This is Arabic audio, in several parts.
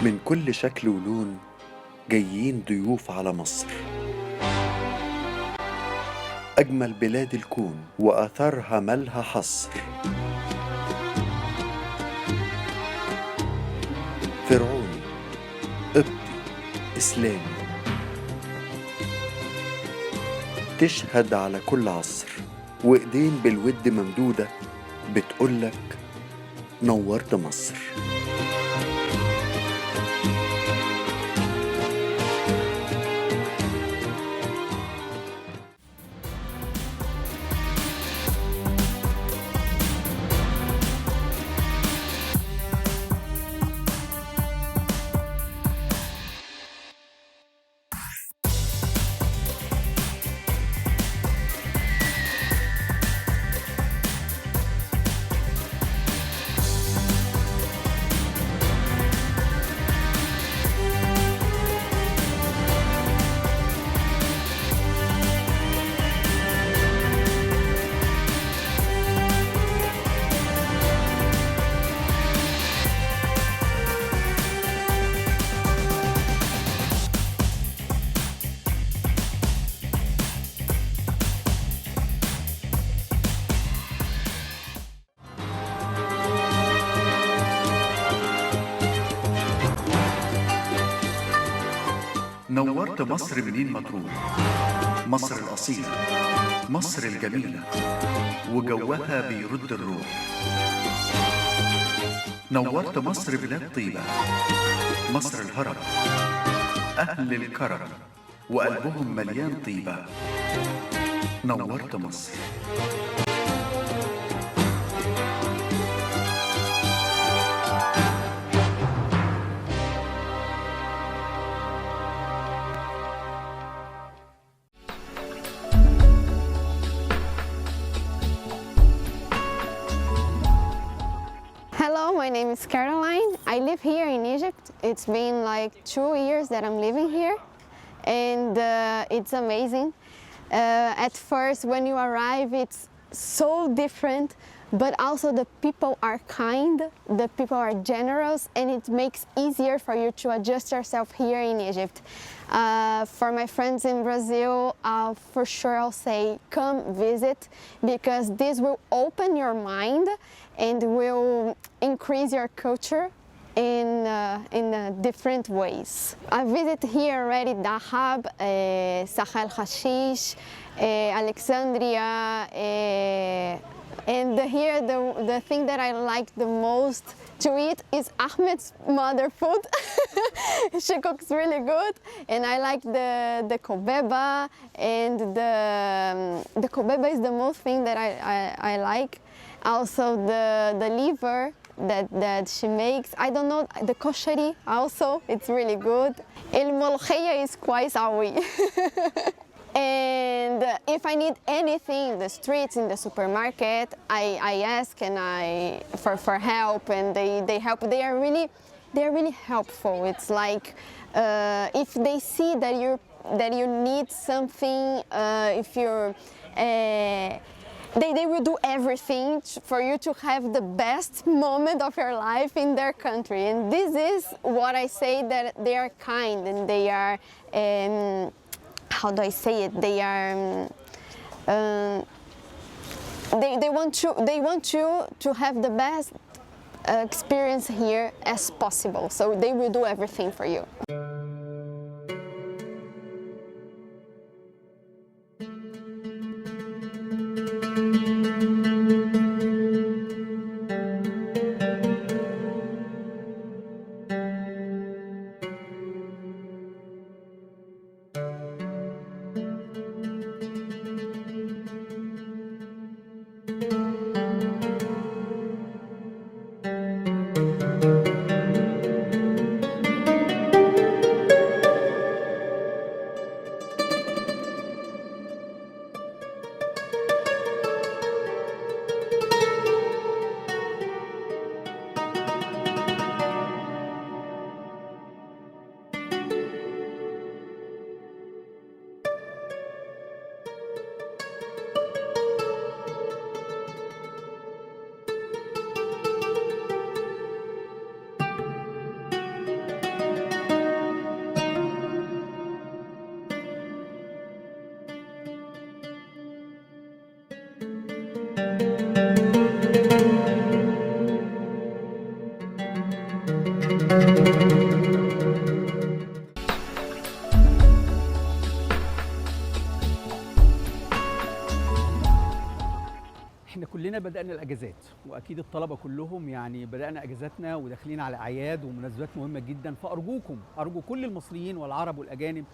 من كل شكل ولون جايين ضيوف على مصر، أجمل بلاد الكون وآثارها مالها حصر. فرعوني، قبطي، إسلامي، تشهد على كل عصر، وإيدين بالود ممدودة بتقولك نورت مصر. نورت مصر منين ما تروح، مصر الأصيلة، مصر الجميلة، وجوها بيرد الروح. نورت مصر بلاد طيبة، مصر الهرم، أهل الكرم وقلبهم مليان طيبة. نورت مصر. Hello, my name is Caroline. I live here in Egypt. It's been like 2 years that I'm living here, and it's amazing. At first, when you arrive, it's so different, but also the people are kind, the people are generous, and it makes easier for you to adjust yourself here in Egypt. For my friends in Brazil, for sure I'll say come visit, because this will open your mind and will increase your culture in different ways. I visit here already Dahab, Sahel Hashish, Alexandria, and here the thing that I like the most to eat is Ahmed's mother food. She cooks really good, and I like the kobeba, and the kobeba is the most thing that I like. Also the liver that she makes. I don't know, the koshari also, it's really good. El molkhaya is kwaisawi. And if I need anything in the streets, in the supermarket, I ask and for help, and they help. They're really helpful. It's like if they see that you need something, if you're they will do everything for you to have the best moment of your life in their country. And this is what I say, that they are kind, and they are how do I say it? They are they want you to have the best experience here as possible. So they will do everything for you. كلنا بدأنا الأجازات، وأكيد الطلبة كلهم يعني بدأنا أجازاتنا وداخلين على أعياد ومناسبات مهمة جدا. فأرجوكم، أرجو كل المصريين والعرب والأجانب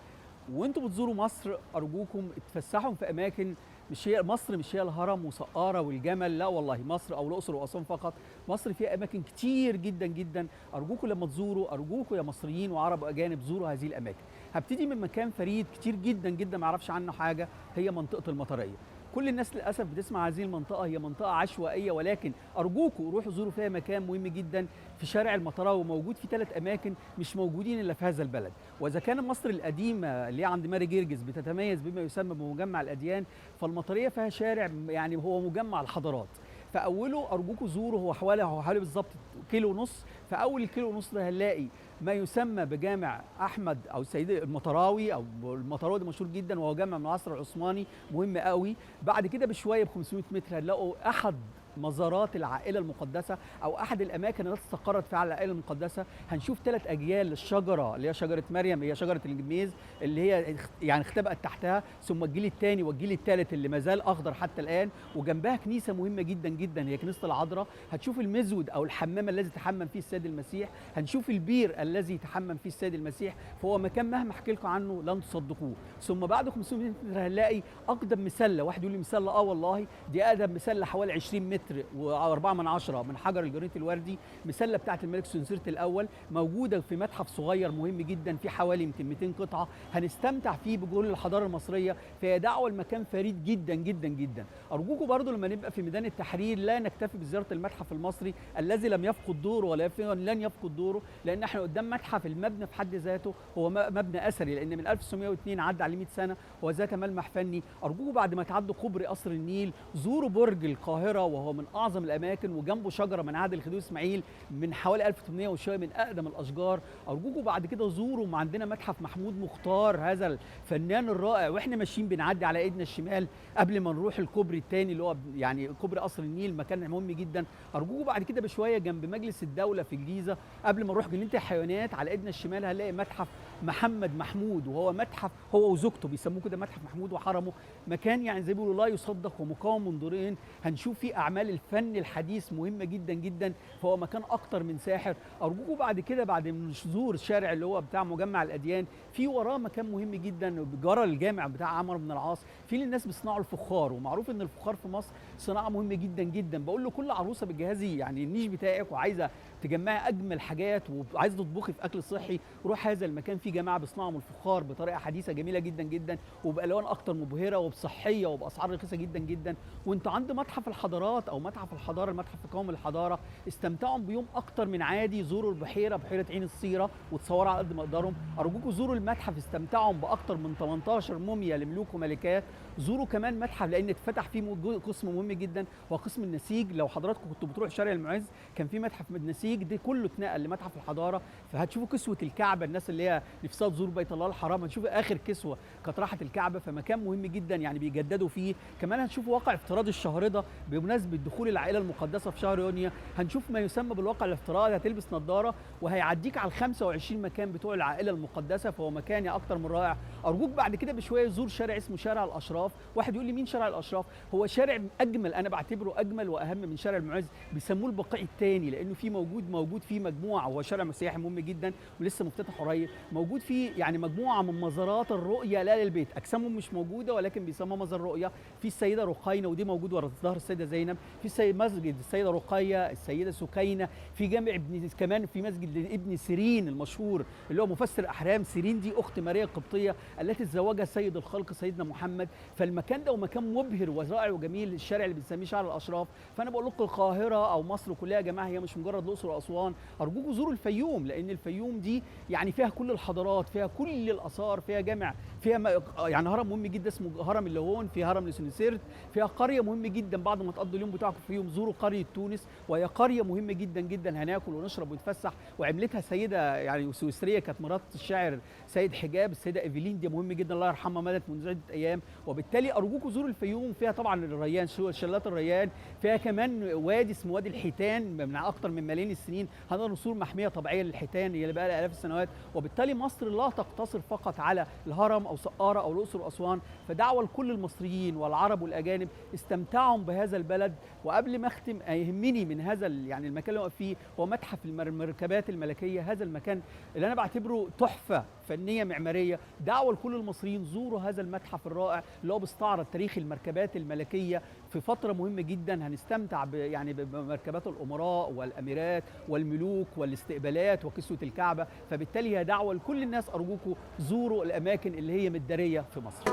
وأنتم بتزوروا مصر، أرجوكم اتفسحوا في أماكن. مش هي مصر مش هي الهرم وسقارة والجمل، لا والله، مصر أو الأقصر وأسوان فقط. مصر فيها أماكن كتير جدا جدا. أرجوكم لما تزوروا، أرجوكم يا مصريين وعرب وأجانب زوروا هذه الأماكن. هبتدي من مكان فريد كتير جدا جدا ما يعرفش عنه حاجة، هي منطقة المطرية. كل الناس للاسف بتسمع هذه المنطقه، هي منطقه عشوائيه، ولكن ارجوكم روحوا زوروا فيها مكان مهم جدا في شارع المطراوي، موجود في 3 اماكن مش موجودين الا في هذا البلد. واذا كان مصر القديمه اللي هي عند ماري جرجس بتتميز بما يسمى بمجمع الاديان، فالمطريه فيها شارع يعني هو مجمع الحضارات. فاوله ارجوكم زوروا، هو حوالي بالظبط كيلو ونص. فاول الكيلو ونص ده هنلاقي ما يسمى بجامع احمد او سيد المطراوي، او المطراوي ده مشهور جدا وهو جامع من العصر العثماني مهم قوي. بعد كده بشويه ب 500 متر هنلاقوا احد مزارات العائله المقدسه، او احد الاماكن التي استقرت فيها العائله المقدسه. هنشوف 3 اجيال للشجره اللي هي شجره مريم، هي شجره الجميز اللي هي يعني اختبأت تحتها، ثم الجيل الثاني والجيل الثالث اللي ما زال اخضر حتى الان، وجنبها كنيسه مهمه جدا جدا هي كنيسه العذراء. هتشوف المزود او الحمام الذي تحمم فيه السيد المسيح، هنشوف البير الذي تحمم فيه السيد المسيح. فهو مكان مهما احكي لكم عنه لن تصدقوه. ثم بعد 500 متر هنلاقي اقدم مسله. واحد يقول لي مسله، والله دي اقدم مسله، حوالي 20 متر و4 من حجر الجرانيت الوردي، مسله بتاعه الملك سنسرت الاول، موجوده في متحف صغير مهم جدا فيه حوالي 200 قطعه، هنستمتع فيه بجول الحضاره المصريه. فهي دعوه المكان فريد جدا جدا جدا. ارجوكم برضو لما نبقى في ميدان التحرير لا نكتفي بزياره المتحف المصري الذي لم يفقد دوره ولا لن يفقد دوره، لان احنا قدام متحف. المبنى في حد ذاته هو مبنى اثري، لان من 1902 عدى عليه 100 سنه، هو ذات ملمح فني. ارجوكم بعد ما تعدوا كوبري قصر النيل زوروا برج القاهره، وهو من اعظم الاماكن، وجنبه شجره من عهد الخديوي اسماعيل من حوالي 1800 وشويه، من اقدم الاشجار. ارجوكم بعد كده زوروا، عندنا متحف محمود مختار هذا الفنان الرائع، واحنا ماشيين بنعدي على ايدنا الشمال قبل ما نروح الكوبري الثاني اللي هو يعني كوبري قصر النيل، مكان مهم جدا. ارجوكم بعد كده بشويه جنب مجلس الدوله في الجيزه قبل ما نروح جنينه الحيوانات على ايدنا الشمال هنلاقي متحف محمد محمود، وهو متحف هو وزوجته بيسموه كده متحف محمود وحرمه، مكان يعني زي ما بيقولوا لا يصدق ومقام منظورين. هنشوف فيه اعمال الفن الحديث مهمه جدا جدا، فهو مكان اكتر من ساحر. ارجوكم بعد كده بعد ما نزور الشارع اللي هو بتاع مجمع الاديان، في وراه مكان مهم جدا جرى الجامع بتاع عمرو بن العاص، في الناس بيصنعوا الفخار، ومعروف ان الفخار في مصر صناعه مهمه جدا جدا. بقول له كل عروسه بتجهزي يعني النيش بتاعك وعايزه تجمعي اجمل حاجات وعايزه تطبخي في اكل صحي، روح هذا المكان، في جماعه بيصنعوا من الفخار بطريقه حديثه جميله جدا جدا، وبالوان اكتر مبهره وبصحيه وباسعار رخيصه جدا جدا. وانتوا عند متحف الحضارات او متحف الحضاره، المتحف القومي للحضاره، استمتعوا بيوم اكتر من عادي. زوروا البحيره، بحيره عين الصيره، وتصوروا على قد ما تقدروا. ارجوكم زوروا المتحف، استمتعوا باكتر من 18 موميا لملوك وملكات. زوروا كمان متحف لان اتفتح فيه قسم مهم جدا هو قسم النسيج. لو حضراتكم كنتوا بتروحوا شارع المعز كان في متحف النسيج، ده كله اتنقل لمتحف الحضاره. فهتشوفوا كسوه الكعبه، الناس اللي هي نفسها تزور بيت الله الحرام هتشوفوا اخر كسوه كانت راحت الكعبه، فمكان مهم جدا يعني بيجددوا فيه. كمان هنشوفوا واقع افتراضي الشهرده بمناسبه دخول العائله المقدسه في شهر يونيو. هنشوف ما يسمى بالواقع الافتراضي، هتلبس نظاره وهيعديك على ال 25 مكان بتوع العائله المقدسه، فهو مكان اكتر من رائع. ارجوك بعد كده بشويه زور شارع اسمه شارع الاشراف. واحد يقول لي مين شارع الاشراف؟ هو شارع اجمل، انا بعتبره اجمل واهم من شارع المعز، بيسموه البقيع الثاني لانه في موجود فيه مجموعه، هو شارع سياحي مهم جدا ولسه مفتتح قريب، موجود فيه يعني مجموعه من مزارات الرؤيه لا للبيت، اجسامهم مش موجوده ولكن بيسموها مزار رؤيه. في السيده رقينه ودي موجود ورا ظهر السيده زينب، في مسجد السيده رقيه، السيده سكينه، في جامع كمان في مسجد ابن سيرين المشهور اللي هو مفسر احرام. سيرين دي اخت ماريا القبطيه التي تزوجها سيد الخلق سيدنا محمد. فالمكان ده ومكان مبهر ورائع وجميل، الشارع اللي بنسميه شارع الاشراف. فانا بقول لكم القاهره او مصر كلها يا جماعه هي مش مجرد الاقصر واسوان. ارجوكم زوروا الفيوم، لان الفيوم دي يعني فيها كل الحضارات، فيها كل الاثار، فيها جامع، فيها يعني هرم مهم جدا اسمه هرم اللاهون، في هرم لسنسرت، فيها قريه مهمه جدا. بعد ما تقضوا اليوم بتاعكم في يوم زوروا قريه تونس، وهي قريه مهمه جدا جدا، هناكل ونشرب ونتفسح. وعملتها سيده يعني سويسريه كانت مرات الشاعر سيد حجاب، السيده ايفلين، دي مهم جدا الله يرحمها، ماتت منذ عده ايام. وبالتالي ارجوكم زوروا الفيوم، فيها طبعا الريان، شلالات الريان، فيها كمان وادي اسمه وادي الحيتان من اكثر من 2 ملايين السنين هنقدر نصور محميه طبيعيه للحيتان اللي بقى لها الاف السنوات، وبالتالي مصر لا تقتصر فقط على الهرم او سقاره او الاقصر واسوان. فدعوه لكل المصريين والعرب والاجانب استمتعوا بهذا البلد. وقبل ما اختم يهمني من هذا يعني المكان اللي واقف فيه هو متحف المركبات الملكيه، هذا المكان اللي انا بعتبره تحفه فنيه معماريه. دعوه لكل المصريين زوروا هذا المتحف الرائع اللي هو بيستعرض تاريخ المركبات الملكيه في فتره مهمه جدا. هنستمتع يعني بمركبات الامراء والاميرات والملوك والاستقبالات وكسوه الكعبه. فبالتالي هي دعوه لكل الناس، ارجوكم زوروا الاماكن اللي هي متداريه في مصر.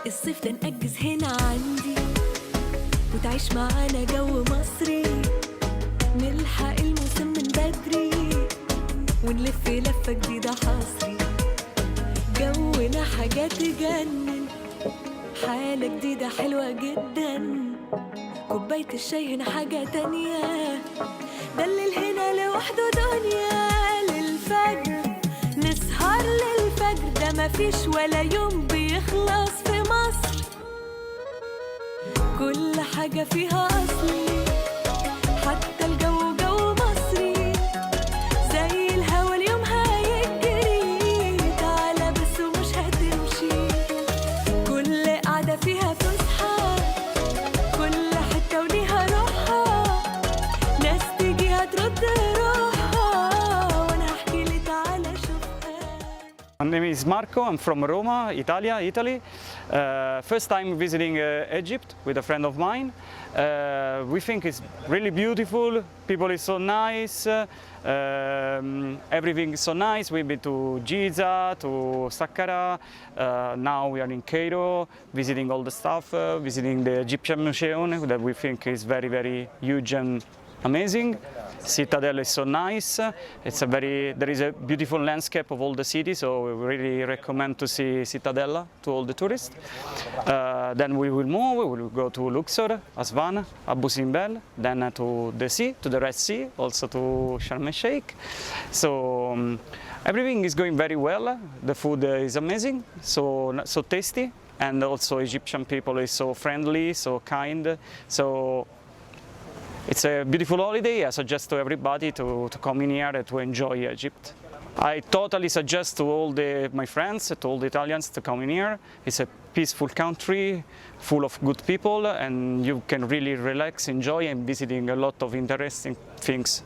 الصيف ده نأجز هنا عندي وتعيش معانا جو مصري، نلحق الموسم من بدري ونلف لفة جديدة حصري. جونا حاجة تجنن، حالة جديدة حلوة جدا، كوباية الشاي هنا حاجة تانية، ده الليل هنا لوحده دنيا. للفجر نسهر للفجر، ده مفيش ولا يوم بيخلص في مصر، كل حاجة فيها أصلي، حتى الجو جو مصري، زي الهوا اليوم هيجري، تعالى بس ومش هتمشي، كل قعدة فيها فسحة، كل حتة وليها روحها، ناس تيجي هترد روحها، وأنا هحكي لي تعالى شوفها. My name is Marco, I'm from Roma, Italy. First time visiting Egypt with a friend of mine. We think it's really beautiful, people is so nice, everything is so nice. We've been to Giza, to Saqqara, now we are in Cairo, visiting all the stuff, visiting the Egyptian Museum that we think is very, very huge and amazing. Citadel is so nice. There is a beautiful landscape of all the city, so we really recommend to see Cittadella to all the tourists. Then we will move, we will go to Luxor, Aswan, Abu Simbel, then to the sea, to the Red Sea, also to Sharm el Sheikh. So everything is going very well. The food is amazing, so tasty, and also Egyptian people is so friendly, so kind. So it's a beautiful holiday. I suggest to everybody to come in here and to enjoy Egypt. I totally suggest to all my friends, to all the Italians to come in here. It's a peaceful country, full of good people, and you can really relax, enjoy, and visiting a lot of interesting things.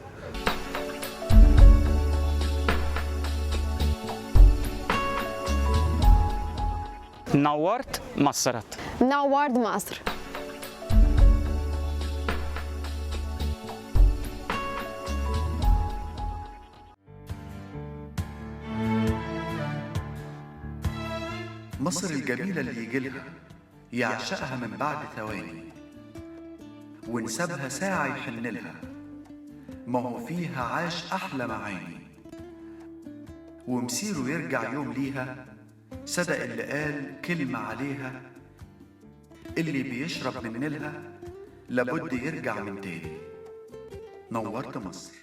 نورت مصر. نورت مصر. مصر الجميلة اللي يجيلها يعشقها من بعد ثواني، ونسابها ساعة يحنلها، ما هو فيها عاش أحلى معاني، ومسيره يرجع يوم ليها، صدق اللي قال كلمة عليها، اللي بيشرب من نيلها لابد يرجع من تاني. نورت مصر.